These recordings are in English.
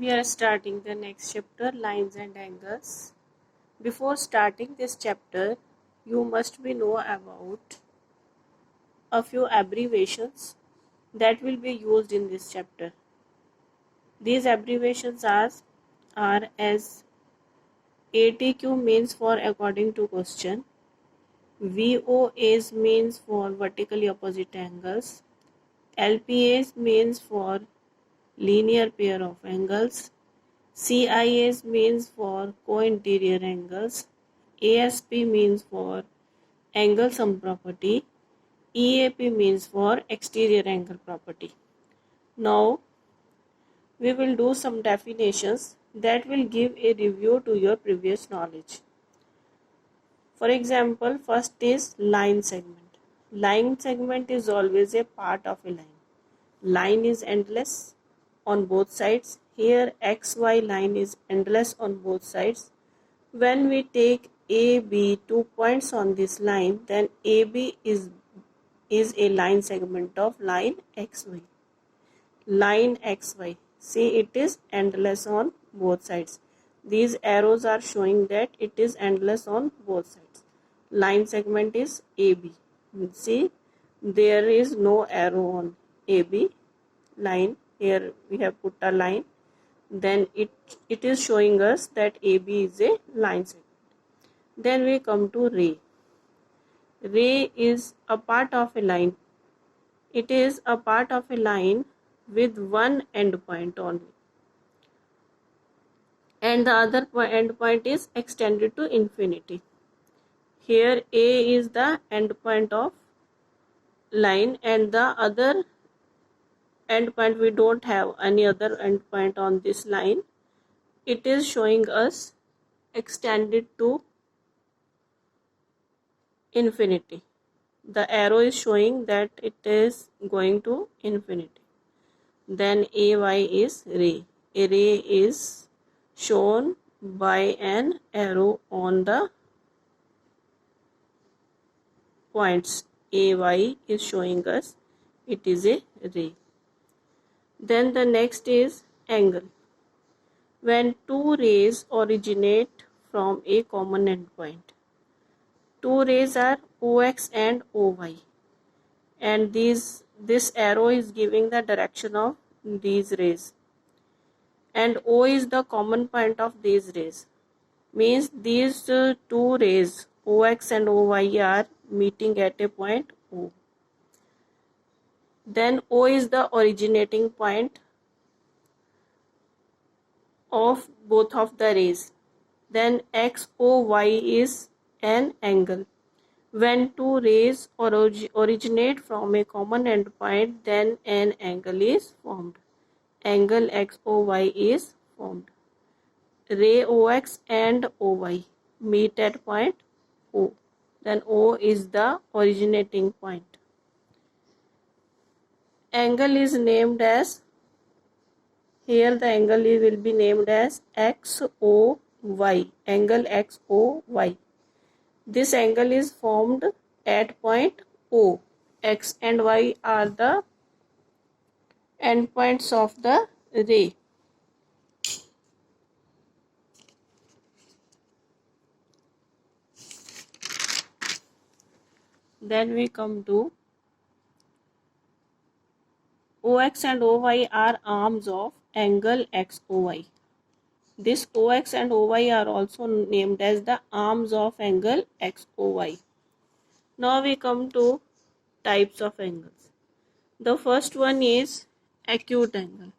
We are starting the next chapter, lines and angles. Before starting this chapter, you must be know about a few abbreviations that will be used in this chapter. These abbreviations are as ATQ means for according to question, VOAs means for vertically opposite angles, LPAs means for linear pair of angles, CIAs means for co-interior angles, ASP means for angle sum property, EAP means for exterior angle property. Now we will do some definitions that will give a review to your previous knowledge. For example, first is line segment. Line segment is always a part of a line. Line is endless on both sides. Here XY line is endless on both sides. When we take AB 2 points on this line, then AB is a line segment of line XY. Line XY. See, it is endless on both sides. These arrows are showing that it is endless on both sides. Line segment is AB. See, there is no arrow on AB line. Here we have put a line. Then it is showing us that AB is a line segment. Then we come to ray. Ray is a part of a line. It is a part of a line with one endpoint only, and the other endpoint is extended to infinity. Here A is the endpoint of line, and the other endpoint, we don't have any other endpoint on this line. It is showing us extended to infinity. The arrow is showing that it is going to infinity. Then AY is ray. A ray is shown by an arrow on the points. AY is showing us it is a ray. Then the next is angle. When two rays originate from a common endpoint. Two rays are OX and OY, and this arrow is giving the direction of these rays, and O is the common point of these rays. Means these two rays OX and OY are meeting at a point O. Then O is the originating point of both of the rays. Then XOY is an angle. When two rays originate from a common endpoint, then an angle is formed. Angle XOY is formed. Ray OX and OY meet at point O. Then O is the originating point. Angle is named as, here the angle will be named as XOY. Angle XOY. This angle is formed at point O. X and Y are the endpoints of the ray. Then we come to OX and OY are arms of angle XOY. This OX and OY are also named as the arms of angle XOY. Now we come to types of angles. The first one is acute angle.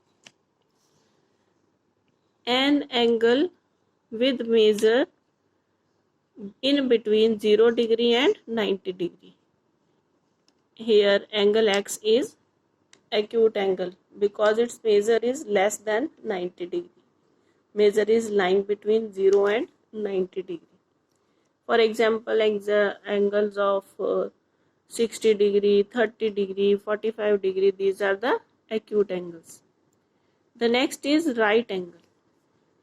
An angle with measure in between 0 degree and 90 degree. Here angle X is acute angle because its measure is less than 90 degree. Measure is lying between 0 and 90 degree. For example, angles of 60 degree, 30 degree, 45 degree, these are the acute angles. The next is right angle.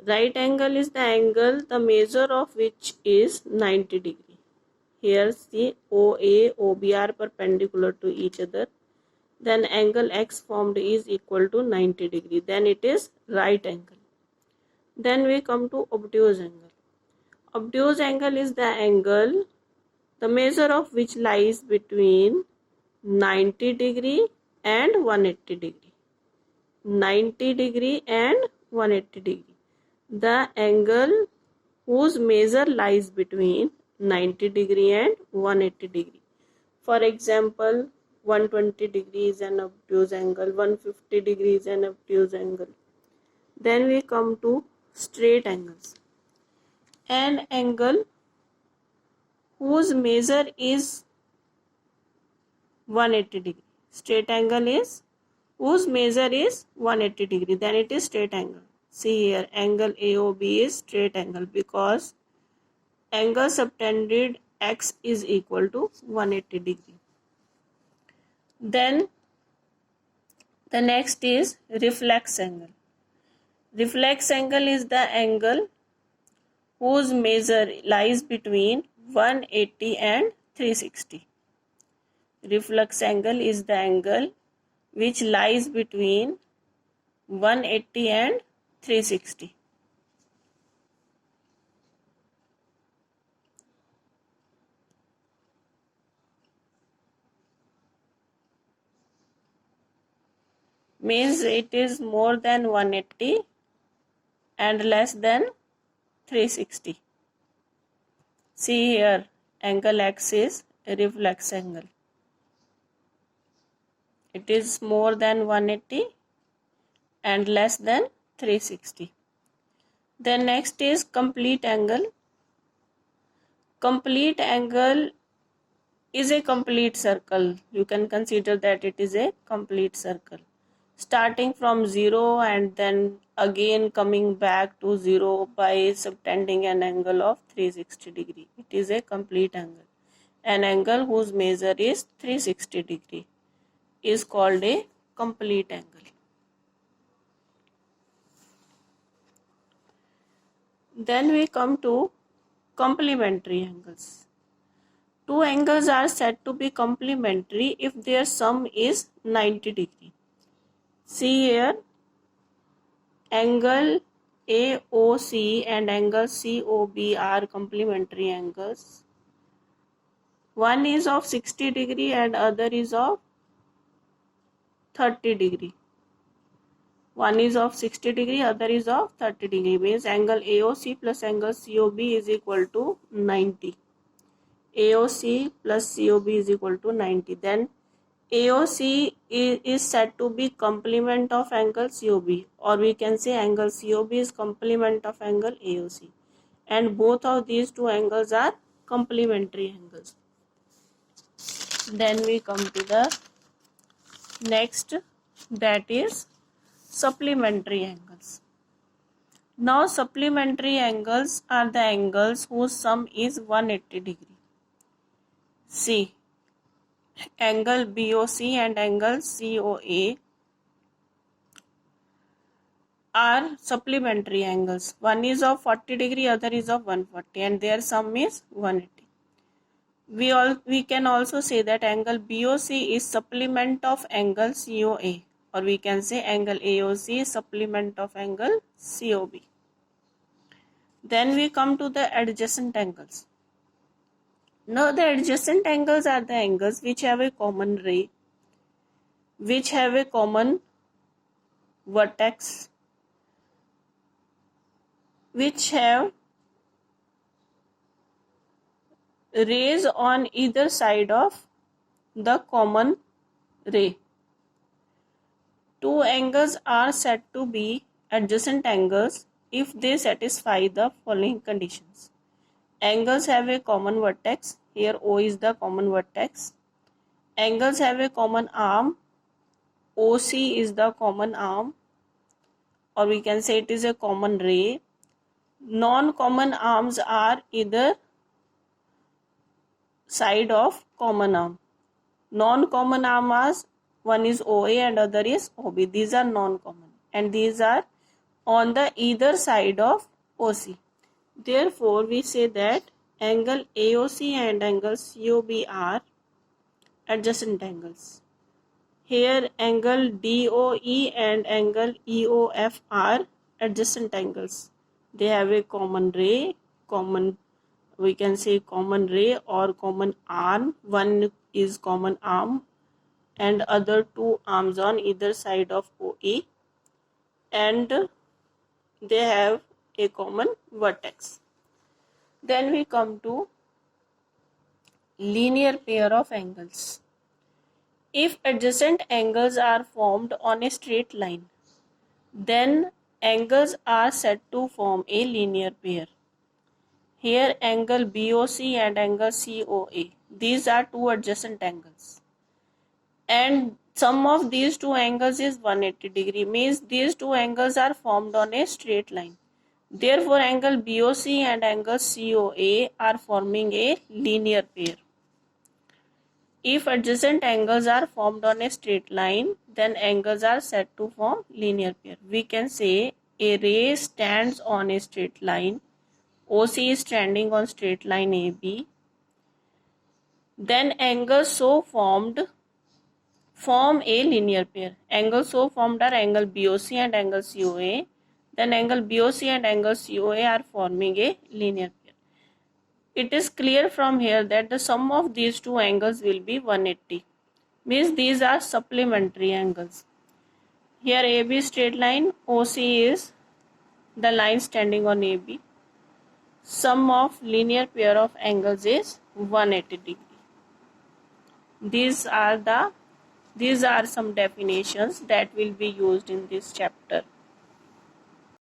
Right angle is the angle the measure of which is 90 degree. Here see OA, OB are perpendicular to each other. Then angle X formed is equal to 90 degree. Then it is right angle. Then we come to obtuse angle. Obtuse angle is the angle, the measure of which lies between 90 degree and 180 degree. 90 degree and 180 degree. The angle whose measure lies between 90 degree and 180 degree. For example, 120 degrees an obtuse angle, 150 degrees an obtuse angle. Then we come to straight angles. An angle whose measure is 180 degree. Straight angle is whose measure is 180 degree. Then it is straight angle. See here, angle AOB is straight angle because angle subtended x is equal to 180 degree. Then the next is reflex angle. Reflex angle is the angle whose measure lies between 180 and 360. Reflex angle is the angle which lies between 180 and 360. Means it is more than 180 and less than 360. See here, angle X is a reflex angle. It is more than 180 and less than 360. Then next is complete angle. Complete angle is a complete circle. You can consider that it is a complete circle. Starting from 0 and then again coming back to 0 by subtending an angle of 360 degree. It is a complete angle. An angle whose measure is 360 degree is called a complete angle. Then we come to complementary angles. Two angles are said to be complementary if their sum is 90 degree. See here, angle AOC and angle COB are complementary angles. One is of 60 degree and other is of 30 degree. One is of 60 degree, other is of 30 degree. Means angle AOC plus angle COB is equal to 90. AOC plus COB is equal to 90. Then AOC is said to be complement of angle COB, or we can say angle COB is complement of angle AOC, and both of these two angles are complementary angles. Then we come to the next, that is supplementary angles. Now supplementary angles are the angles whose sum is 180 degree. See, angle BOC and angle COA are supplementary angles. One is of 40 degree, other is of 140, and their sum is 180. We can also say that angle BOC is supplement of angle COA, or we can say angle AOC is supplement of angle COB. Then we come to the adjacent angles. Now the adjacent angles are the angles which have a common ray, which have a common vertex, which have rays on either side of the common ray. Two angles are said to be adjacent angles if they satisfy the following conditions. Angles have a common vertex. Here O is the common vertex. Angles have a common arm. OC is the common arm, or we can say it is a common ray. Non-common arms are either side of common arm. Non-common arms, one is OA and other is OB. These are non-common, and these are on the either side of OC. Therefore, we say that angle AOC and angle COB are adjacent angles. Here, angle DOE and angle EOF are adjacent angles. they have a common ray, we can say common ray or common arm. One is common arm and other two arms on either side of OE, and they have a common vertex. Then we come to linear pair of angles. If adjacent angles are formed on a straight line, then angles are said to form a linear pair. Here angle BOC and angle COA, these are two adjacent angles, and sum of these two angles is 180 degree, means these two angles are formed on a straight line. Therefore angle BOC and angle COA are forming a linear pair. If adjacent angles are formed on a straight line, then angles are said to form linear pair. We can say a ray stands on a straight line, OC is standing on straight line AB, then angles so formed form a linear pair. Angles so formed are angle BOC and angle COA. Then angle BOC and angle COA are forming a linear pair. It is clear from here that the sum of these two angles will be 180. Means these are supplementary angles. Here AB straight line, OC is the line standing on AB. Sum of linear pair of angles is 180 degree. These are some definitions that will be used in this chapter.